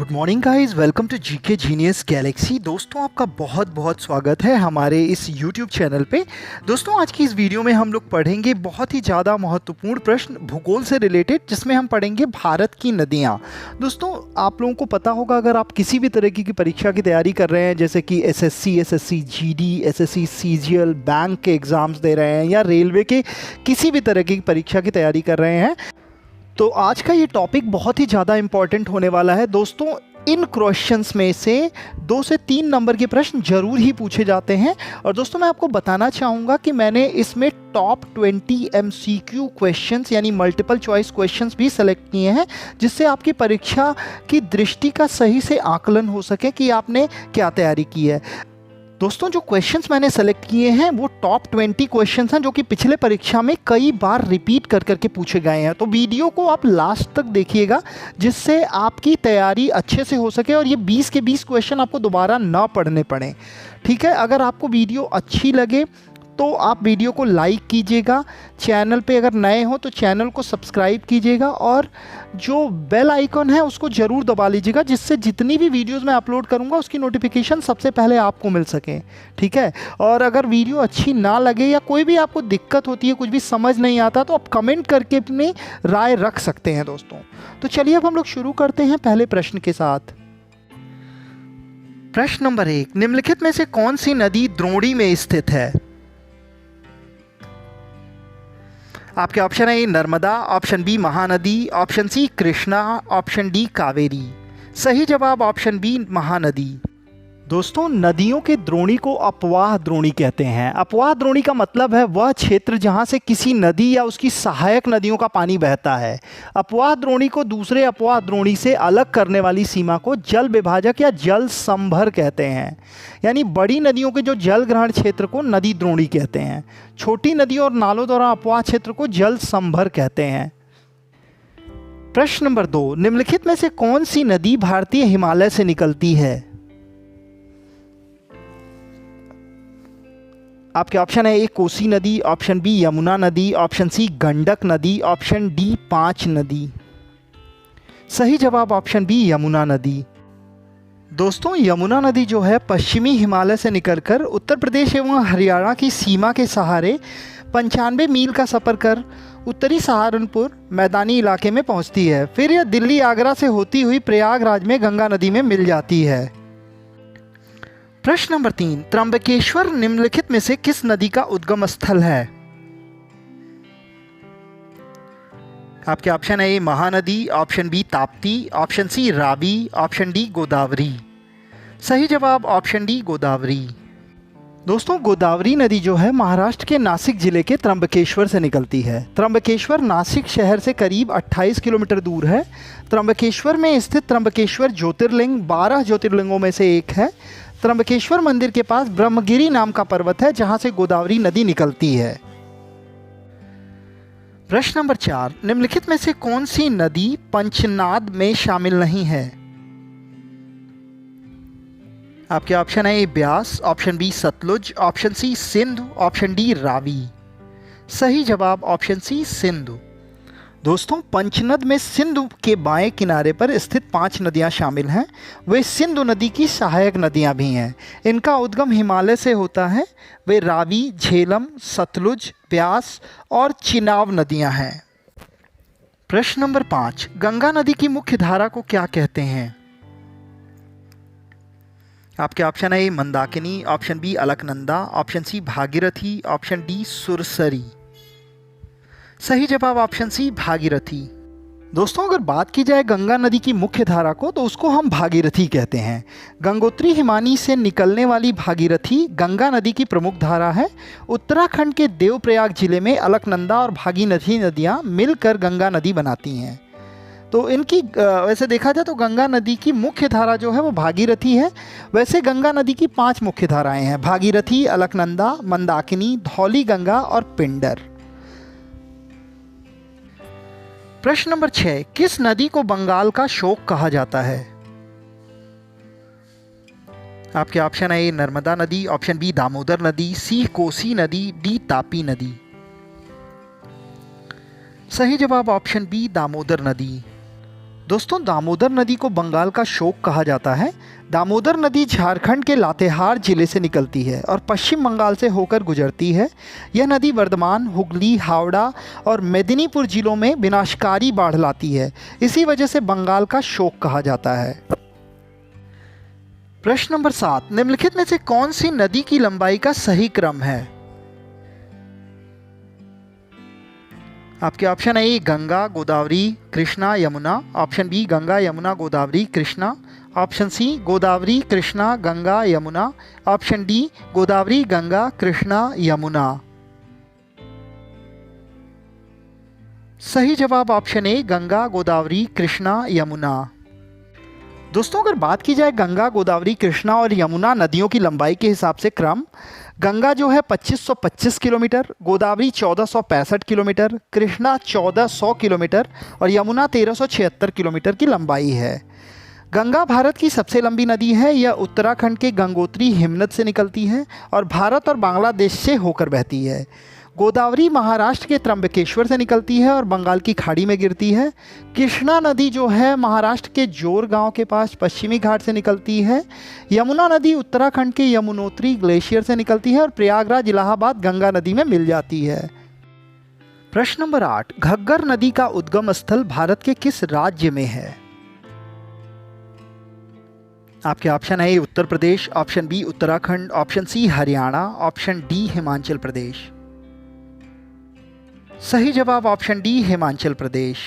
Good morning guys, welcome to GK genius galaxy. दोस्तों आपका बहुत बहुत स्वागत है हमारे इस यूट्यूब चैनल पे। दोस्तों आज की इस वीडियो में हम लोग पढ़ेंगे बहुत ही ज़्यादा महत्वपूर्ण प्रश्न भूगोल से रिलेटेड, जिसमें हम पढ़ेंगे भारत की नदियाँ। दोस्तों आप लोगों को पता होगा, अगर आप किसी भी तरीके की परीक्षा की तैयारी कर रहे हैं, जैसे कि SSC GD, SSC CGL, bank के एग्ज़ाम्स दे रहे हैं या रेलवे के किसी भी तरह की परीक्षा की तैयारी कर रहे हैं, तो आज का ये टॉपिक बहुत ही ज़्यादा इम्पॉर्टेंट होने वाला है। दोस्तों इन क्वेश्चंस में से 2 से 3 नंबर के प्रश्न जरूर ही पूछे जाते हैं। और दोस्तों मैं आपको बताना चाहूँगा कि मैंने इसमें टॉप 20 MCQ क्वेश्चंस यानी मल्टीपल चॉइस क्वेश्चंस भी सेलेक्ट किए हैं, जिससे आपकी परीक्षा की दृष्टि का सही से आकलन हो सके कि आपने क्या तैयारी की है। दोस्तों जो क्वेश्चंस मैंने सेलेक्ट किए हैं वो टॉप 20 क्वेश्चंस हैं, जो कि पिछले परीक्षा में कई बार रिपीट कर करके पूछे गए हैं। तो वीडियो को आप लास्ट तक देखिएगा, जिससे आपकी तैयारी अच्छे से हो सके और ये 20 के 20 क्वेश्चन आपको दोबारा ना पढ़ने पड़े। ठीक है, अगर आपको वीडियो अच्छी लगे तो आप वीडियो को लाइक कीजिएगा, चैनल पे अगर नए हो तो चैनल को सब्सक्राइब कीजिएगा और जो बेल आइकन है उसको ज़रूर दबा लीजिएगा, जिससे जितनी भी वीडियोस मैं अपलोड करूंगा उसकी नोटिफिकेशन सबसे पहले आपको मिल सके। ठीक है, और अगर वीडियो अच्छी ना लगे या कोई भी आपको दिक्कत होती है, कुछ भी समझ नहीं आता, तो आप कमेंट करके अपनी राय रख सकते हैं दोस्तों। तो चलिए अब हम लोग शुरू करते हैं पहले प्रश्न के साथ। प्रश्न नंबर 1, निम्नलिखित में से कौन सी नदी द्रोणी में स्थित है? आपके ऑप्शन है Narmada, option B Mahanadi, option C Krishna, option D Kaveri. सही जवाब ऑप्शन बी महानदी। दोस्तों नदियों के द्रोणी को अपवाह द्रोणी कहते हैं। अपवाह द्रोणी का मतलब है वह क्षेत्र जहां से किसी नदी या उसकी सहायक नदियों का पानी बहता है। अपवाह द्रोणी को दूसरे अपवाह द्रोणी से अलग करने वाली सीमा को जल विभाजक या जल संभर कहते हैं। यानी बड़ी नदियों के जो जल ग्रहण क्षेत्र को नदी द्रोणी कहते हैं, छोटी नदियों और नालों द्वारा अपवाह क्षेत्र को जल संभर कहते हैं। प्रश्न नंबर 2, निम्नलिखित में से कौन सी नदी भारतीय हिमालय से निकलती है? आपके ऑप्शन है ए कोसी नदी, ऑप्शन बी यमुना नदी, ऑप्शन सी गंडक नदी, ऑप्शन डी 5 नदी। सही जवाब ऑप्शन बी यमुना नदी। दोस्तों यमुना नदी जो है पश्चिमी हिमालय से निकलकर उत्तर प्रदेश एवं हरियाणा की सीमा के सहारे 95 मील का सफ़र कर उत्तरी सहारनपुर मैदानी इलाके में पहुंचती है। फिर यह दिल्ली आगरा से होती हुई प्रयागराज में गंगा नदी में मिल जाती है। प्रश्न नंबर 3, त्र्यंबकेश्वर निम्नलिखित में से किस नदी का उद्गम स्थल है? आपके ऑप्शन है A Mahanadi, option B Tapti, option C Ravi, option D Godavari. सही जवाब ऑप्शन डी गोदावरी। दोस्तों गोदावरी नदी जो है महाराष्ट्र के नासिक जिले के त्र्यंबकेश्वर से निकलती है। त्र्यंबकेश्वर नासिक शहर से करीब 28 किलोमीटर दूर है। त्र्यंबकेश्वर में स्थित त्र्यंबकेश्वर ज्योतिर्लिंग 12 ज्योतिर्लिंगों में से एक है। त्र्यंबकेश्वर मंदिर के पास ब्रह्मगिरी नाम का पर्वत है, जहां से गोदावरी नदी निकलती है। प्रश्न नंबर 4, निम्नलिखित में से कौन सी नदी पंचनाद में शामिल नहीं है? आपके ऑप्शन है A Beas, option B Sutlej, option C Sindhu, option D Ravi. सही जवाब ऑप्शन सी सिंधु। दोस्तों पंचनद में सिंधु के बाएं किनारे पर स्थित 5 नदियां शामिल हैं। वे सिंधु नदी की सहायक नदियां भी हैं। इनका उद्गम हिमालय से होता है। वे रावी, झेलम, सतलुज, ब्यास और चिनाब नदियां हैं। प्रश्न नंबर 5, गंगा नदी की मुख्य धारा को क्या कहते हैं? आपके ऑप्शन है A Mandakini, option B Alaknanda, option C Bhagirathi, option D Sursari. सही जवाब ऑप्शन सी भागीरथी। दोस्तों अगर बात की जाए गंगा नदी की मुख्य धारा को, तो उसको हम भागीरथी कहते हैं। गंगोत्री हिमानी से निकलने वाली भागीरथी गंगा नदी की प्रमुख धारा है। उत्तराखंड के देवप्रयाग जिले में अलकनंदा और भागीरथी नदियां मिलकर गंगा नदी बनाती हैं। तो इनकी वैसे देखा जाए तो गंगा नदी की मुख्य धारा जो है वो भागीरथी है। वैसे गंगा नदी की 5 मुख्य धाराएं हैं: भागीरथी, अलकनंदा, मंदाकिनी, धौली गंगा और पिंडर। प्रश्न नंबर 6, किस नदी को बंगाल का शोक कहा जाता है? आपके ऑप्शन है ए नर्मदा नदी, ऑप्शन बी दामोदर नदी, सी कोसी नदी, डी तापी नदी। सही जवाब ऑप्शन बी दामोदर नदी। दोस्तों दामोदर नदी को बंगाल का शोक कहा जाता है। दामोदर नदी झारखंड के लातेहार जिले से निकलती है और पश्चिम बंगाल से होकर गुजरती है। यह नदी वर्धमान, हुगली, हावड़ा और मेदिनीपुर जिलों में विनाशकारी बाढ़ लाती है। इसी वजह से बंगाल का शोक कहा जाता है। प्रश्न नंबर 7, निम्नलिखित में से कौन सी नदी की लंबाई का सही क्रम है? आपके ऑप्शन है A Ganga, Godavari, Krishna, Yamuna. Option B Ganga, Yamuna, Godavari, Krishna. Option C Godavari, Krishna, Ganga, Yamuna. Option D Godavari, Ganga, Krishna, Yamuna. सही जवाब ऑप्शन ए गंगा, गोदावरी, कृष्णा, यमुना। दोस्तों अगर बात की जाए गंगा, गोदावरी, कृष्णा और यमुना नदियों की लंबाई के हिसाब से क्रम, गंगा जो है 2525 kilometre, Godavari 1465 kilometre, Krishna 1400 kilometre और यमुना 1376 किलोमीटर की लंबाई है। गंगा भारत की सबसे लंबी नदी है। यह उत्तराखंड के गंगोत्री हिमनद से निकलती है और भारत और बांग्लादेश से होकर बहती है। गोदावरी महाराष्ट्र के त्र्यंबकेश्वर से निकलती है और बंगाल की खाड़ी में गिरती है। कृष्णा नदी जो है महाराष्ट्र के जोर गांव के पास पश्चिमी घाट से निकलती है। यमुना नदी उत्तराखंड के यमुनोत्री ग्लेशियर से निकलती है और प्रयागराज, इलाहाबाद गंगा नदी में मिल जाती है। प्रश्न नंबर 8, घग्गर नदी का उद्गम स्थल भारत के किस राज्य में है? आपके ऑप्शन है Uttar Pradesh, option B Uttarakhand, option C Haryana, option D Himachal Pradesh. सही जवाब ऑप्शन डी हिमाचल प्रदेश।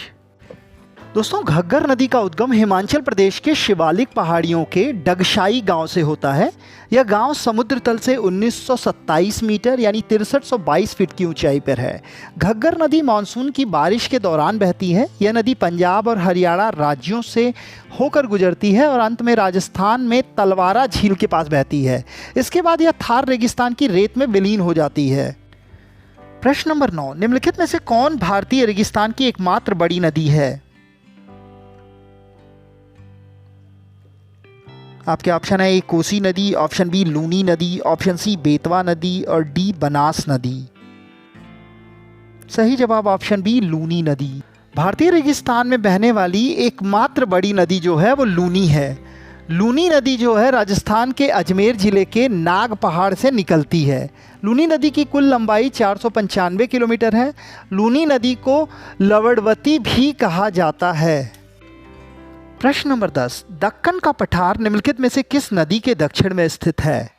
दोस्तों घग्गर नदी का उद्गम हिमाचल प्रदेश के शिवालिक पहाड़ियों के डगशाई गांव से होता है। यह गांव समुद्र तल से 1927 मीटर यानी 6322 फीट की ऊंचाई पर है। घग्गर नदी मानसून की बारिश के दौरान बहती है। यह नदी पंजाब और हरियाणा राज्यों से होकर गुजरती है और अंत में राजस्थान में तलवारा झील के पास बहती है। इसके बाद यह थार रेगिस्तान की रेत में विलीन हो जाती है। प्रश्न नंबर 9, निम्नलिखित में से कौन भारतीय रेगिस्तान की एकमात्र बड़ी नदी है? आपके ऑप्शन है ए कोसी नदी, ऑप्शन बी लूनी नदी, ऑप्शन सी बेतवा नदी और डी बनास नदी। सही जवाब ऑप्शन बी लूनी नदी। भारतीय रेगिस्तान में बहने वाली एकमात्र बड़ी नदी जो है वो लूनी है। लूनी नदी जो है राजस्थान के अजमेर जिले के नाग पहाड़ से निकलती है। लूनी नदी की कुल लंबाई 495 किलोमीटर है। लूनी नदी को लवणवती भी कहा जाता है। प्रश्न नंबर 10, दक्कन का पठार निम्नलिखित में से किस नदी के दक्षिण में स्थित है?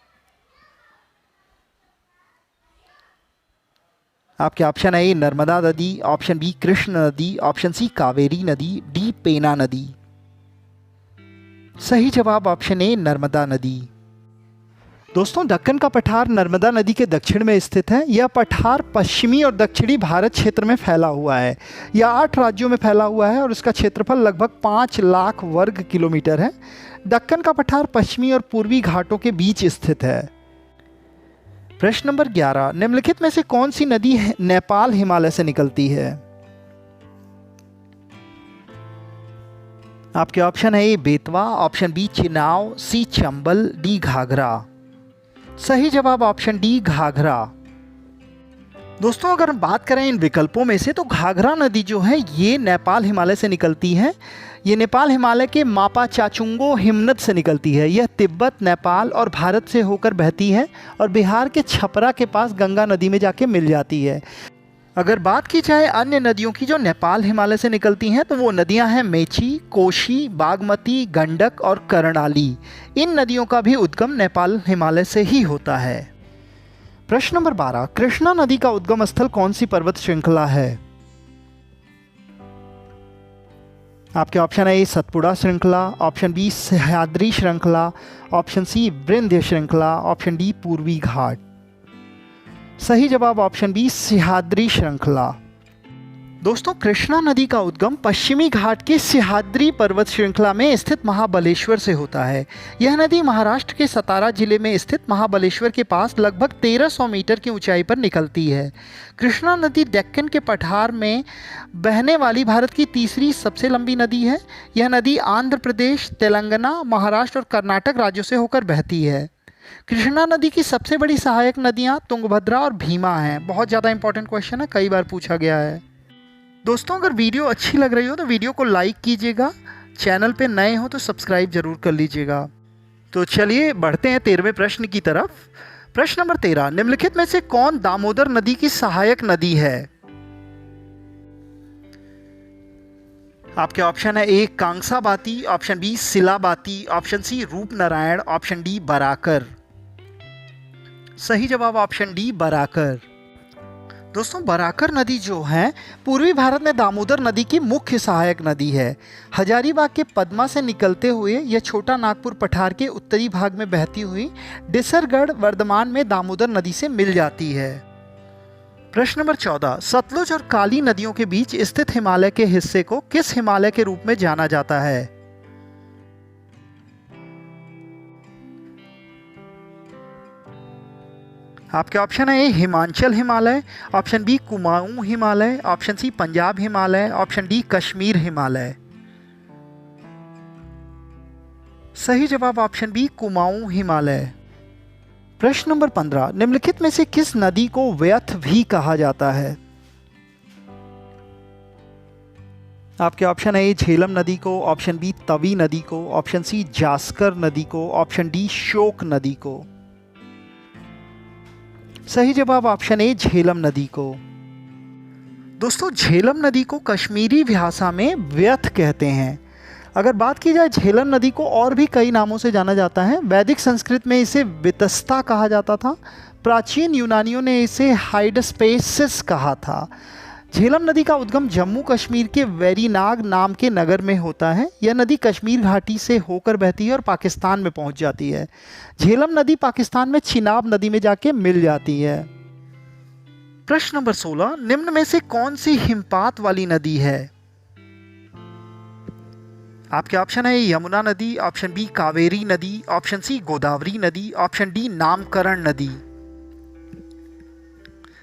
आपके ऑप्शन है ए नर्मदा नदी, ऑप्शन बी कृष्ण नदी, ऑप्शन सी कावेरी नदी, डी पेना नदी। सही जवाब ऑप्शन ए नर्मदा नदी। दोस्तों दक्कन का पठार नर्मदा नदी के दक्षिण में स्थित है। यह पठार पश्चिमी और दक्षिणी भारत क्षेत्र में फैला हुआ है। यह 8 राज्यों में फैला हुआ है और इसका क्षेत्रफल लगभग 5 लाख वर्ग किलोमीटर है। दक्कन का पठार पश्चिमी और पूर्वी घाटों के बीच स्थित है। प्रश्न नंबर 11, निम्नलिखित में से कौन सी नदी नेपाल हिमालय से निकलती है? आपके ऑप्शन है ए बेतवा, ऑप्शन बी चिनाव, सी चंबल, डी घाघरा। सही जवाब ऑप्शन डी घाघरा। दोस्तों अगर हम बात करें इन विकल्पों में से तो घाघरा नदी जो है ये नेपाल हिमालय से निकलती है। ये नेपाल हिमालय के मापा चाचुंगो हिमनद से निकलती है। यह तिब्बत, नेपाल और भारत से होकर बहती है और बिहार के छपरा के पास गंगा नदी में जाके मिल जाती है। अगर बात की जाए अन्य नदियों की जो नेपाल हिमालय से निकलती हैं तो वो नदियां हैं मेची, कोशी, बागमती, गंडक और कर्णाली। इन नदियों का भी उद्गम नेपाल हिमालय से ही होता है। प्रश्न नंबर 12, कृष्णा नदी का उद्गम स्थल कौन सी पर्वत श्रृंखला है? आपके ऑप्शन है ए सतपुड़ा श्रृंखला, ऑप्शन बी सह्याद्री श्रृंखला, ऑप्शन सी विंध्य श्रृंखला, ऑप्शन डी पूर्वी घाट। सही जवाब ऑप्शन बी सह्याद्री श्रृंखला। दोस्तों कृष्णा नदी का उद्गम पश्चिमी घाट के सह्याद्री पर्वत श्रृंखला में स्थित महाबलेश्वर से होता है। यह नदी महाराष्ट्र के सतारा जिले में स्थित महाबलेश्वर के पास लगभग 1300 मीटर की ऊंचाई पर निकलती है। कृष्णा नदी डेक्कन के पठार में बहने वाली भारत की तीसरी सबसे लंबी नदी है। यह नदी आंध्र प्रदेश, तेलंगाना, महाराष्ट्र और कर्नाटक राज्यों से होकर बहती है। कृष्णा नदी की सबसे बड़ी सहायक नदियां तुंगभद्रा और भीमा हैं। बहुत ज़्यादा इंपॉर्टेंट क्वेश्चन है, कई बार पूछा गया है। दोस्तों अगर वीडियो अच्छी लग रही हो तो वीडियो को लाइक कीजिएगा, चैनल पे नए हो तो सब्सक्राइब जरूर कर लीजिएगा। तो चलिए बढ़ते हैं 13वें प्रश्न की तरफ। प्रश्न नंबर 13, निम्नलिखित में से कौन दामोदर नदी की सहायक नदी है? आपके ऑप्शन है A Kansabati, option B Silabati, option C Rupnarayan, option D Barakar. सही जवाब ऑप्शन डी बराकर। दोस्तों बराकर नदी जो है पूर्वी भारत में दामोदर नदी की मुख्य सहायक नदी है। हजारीबाग के पद्मा से निकलते हुए यह छोटा नागपुर पठार के उत्तरी भाग में बहती हुई डिसरगढ़ वर्धमान में दामोदर नदी से मिल जाती है। प्रश्न नंबर 14, सतलुज और काली नदियों के बीच स्थित हिमालय के हिस्से को किस हिमालय के रूप में जाना जाता है? आपके ऑप्शन है A Himachal Himalaya, option B Kumaon Himalaya, option C Punjab Himalaya, option D Kashmir Himalaya. सही जवाब ऑप्शन बी कुमाऊं हिमालय। प्रश्न नंबर 15, निम्नलिखित में से किस नदी को व्यथ भी कहा जाता है? आपके ऑप्शन है ए झेलम नदी को, ऑप्शन बी तवी नदी को, ऑप्शन सी जास्कर नदी को, ऑप्शन डी शोक नदी को। सही जवाब ऑप्शन ए झेलम नदी को। दोस्तों झेलम नदी को कश्मीरी भाषा में व्यथ कहते हैं। अगर बात की जाए झेलम नदी को और भी कई नामों से जाना जाता है। वैदिक संस्कृत में इसे वितस्ता कहा जाता था। प्राचीन यूनानियों ने इसे हाइडस्पेसिस कहा था। झेलम नदी का उद्गम जम्मू कश्मीर के वेरीनाग नाम के नगर में होता है। यह नदी कश्मीर घाटी से होकर बहती है और पाकिस्तान में पहुंच जाती है। झेलम नदी पाकिस्तान में चिनाब नदी में जाके मिल जाती है। प्रश्न नंबर 16, निम्न में से कौन सी हिमपात वाली नदी है? आपके ऑप्शन है यमुना नदी, ऑप्शन बी कावेरी नदी, ऑप्शन सी गोदावरी नदी, ऑप्शन डी नामकरण नदी।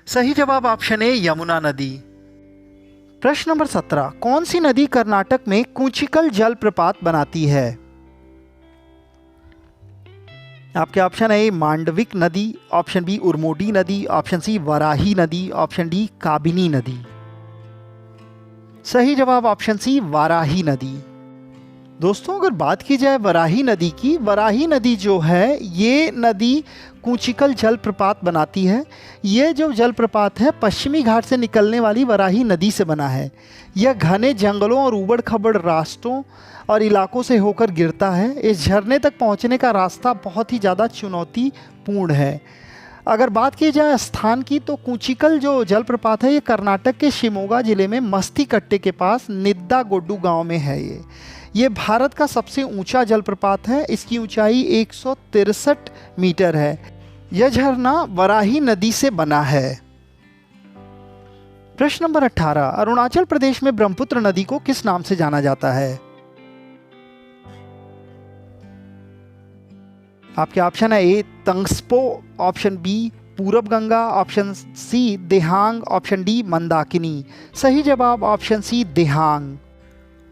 सही जवाब ऑप्शन ए यमुना नदी। प्रश्न नंबर 17, कौन सी नदी कर्नाटक में कूचिकल जलप्रपात बनाती है? आपके ऑप्शन है मांडविक नदी, ऑप्शन बी उर्मोडी नदी, ऑप्शन सी वराही नदी, ऑप्शन डी काबिनी नदी। सही जवाब ऑप्शन सी वराही नदी। दोस्तों अगर बात की जाए वराही नदी की, वराही नदी जो है ये नदी कूचिकल जलप्रपात बनाती है। ये जो जलप्रपात है पश्चिमी घाट से निकलने वाली वराही नदी से बना है। यह घने जंगलों और उबड़ खबड़ रास्तों और इलाकों से होकर गिरता है। इस झरने तक पहुंचने का रास्ता बहुत ही ज़्यादा चुनौतीपूर्ण है। अगर बात की जाए स्थान की तो कूचिकल जो जलप्रपात है ये कर्नाटक के शिमोगा जिले में मस्तीकट्टे के पास निद्दागोड्डू गांव में है। ये भारत का सबसे ऊंचा जलप्रपात है। इसकी ऊंचाई 163 मीटर है। यह झरना वराही नदी से बना है। प्रश्न नंबर 18, अरुणाचल प्रदेश में ब्रह्मपुत्र नदी को किस नाम से जाना जाता है? आपके ऑप्शन है ए तंगस्पो, option B Purab Ganga, option C Dihang, option D Mandakini. सही जवाब ऑप्शन सी देहांग।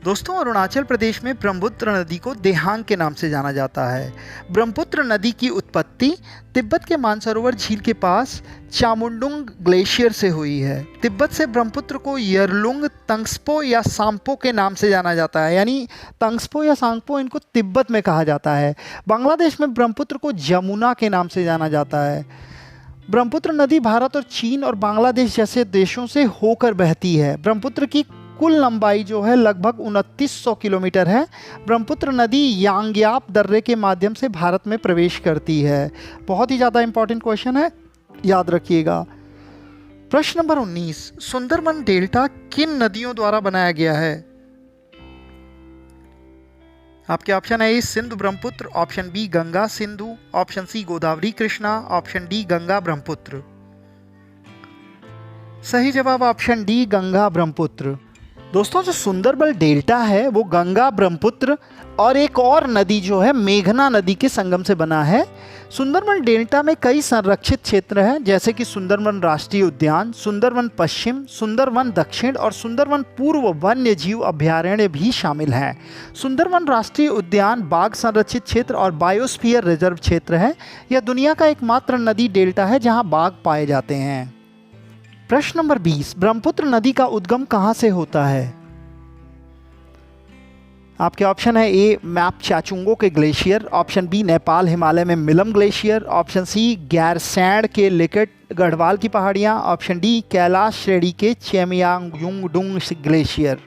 दोस्तों अरुणाचल प्रदेश में ब्रह्मपुत्र नदी को देहांग के नाम से जाना जाता है। ब्रह्मपुत्र नदी की उत्पत्ति तिब्बत के मानसरोवर झील के पास चामुंडुंग ग्लेशियर से हुई है। तिब्बत से ब्रह्मपुत्र को यरलुंग, तंगस्पो या सांपो के नाम से जाना जाता है। यानी तंगस्पो या सांगपो इनको तिब्बत में कहा जाता है। बांग्लादेश में ब्रह्मपुत्र को जमुना के नाम से जाना जाता है। ब्रह्मपुत्र नदी भारत और चीन और बांग्लादेश जैसे देशों से होकर बहती है। ब्रह्मपुत्र की कुल लंबाई जो है लगभग 2900 किलोमीटर है। ब्रह्मपुत्र नदी यांग्याप दर्रे के माध्यम से भारत में प्रवेश करती है। बहुत ही ज़्यादा इंपॉर्टेंट क्वेश्चन है, याद रखिएगा। प्रश्न नंबर 19, सुंदरबन डेल्टा किन नदियों द्वारा बनाया गया है? आपके ऑप्शन है A Sindhu Brahmaputra, option B Ganga Sindhu, option C Godavari Krishna, option D Ganga Brahmaputra. सही जवाब ऑप्शन डी गंगा ब्रह्मपुत्र। दोस्तों जो सुंदरबन डेल्टा है वो गंगा, ब्रह्मपुत्र और एक और नदी जो है मेघना नदी के संगम से बना है। सुंदरबन डेल्टा में कई संरक्षित क्षेत्र हैं जैसे कि सुंदरबन राष्ट्रीय उद्यान, सुंदरबन पश्चिम, सुंदरबन दक्षिण और सुंदरबन पूर्व वन्य जीव अभयारण्य भी शामिल हैं। सुंदरबन राष्ट्रीय उद्यान बाघ संरक्षित क्षेत्र और बायोस्फीयर रिजर्व क्षेत्र है। यह दुनिया का एकमात्र नदी डेल्टा है जहां बाघ पाए जाते हैं। प्रश्न नंबर 20, ब्रह्मपुत्र नदी का उद्गम कहां से होता है? आपके ऑप्शन है ए मैप चाचुंगो के glacier, option B Nepal Himalaya में मिलम ग्लेशियर, ऑप्शन सी गैरसैंड के लिकट गढ़वाल की पहाड़ियाँ, ऑप्शन डी कैलाश श्रेणी के चेमयांगयुंगडुंग ग्लेशियर।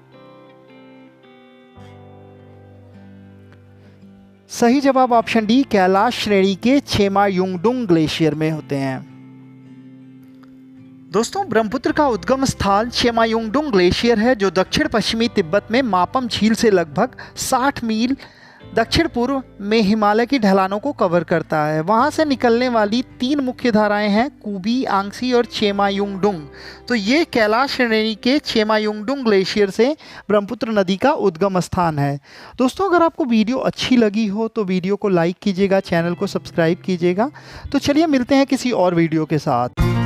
सही जवाब ऑप्शन डी कैलाश श्रेणी के चेमायुंगडुंग ग्लेशियर में होते हैं। दोस्तों ब्रह्मपुत्र का उद्गम स्थल चेमायुंगडुंग ग्लेशियर है जो दक्षिण पश्चिमी तिब्बत में मापम झील से लगभग 60 मील दक्षिण पूर्व में हिमालय की ढलानों को कवर करता है। वहां से निकलने वाली 3 मुख्य धाराएं हैं कुबी, आंगसी और चेमायुंगडुंग। तो ये कैलाश श्रेणी के चेमायुंगडुंग ग्लेशियर से ब्रह्मपुत्र नदी का उद्गम स्थान है। दोस्तों अगर आपको वीडियो अच्छी लगी हो तो वीडियो को लाइक कीजिएगा, चैनल को सब्सक्राइब कीजिएगा। तो चलिए मिलते हैं किसी और वीडियो के साथ।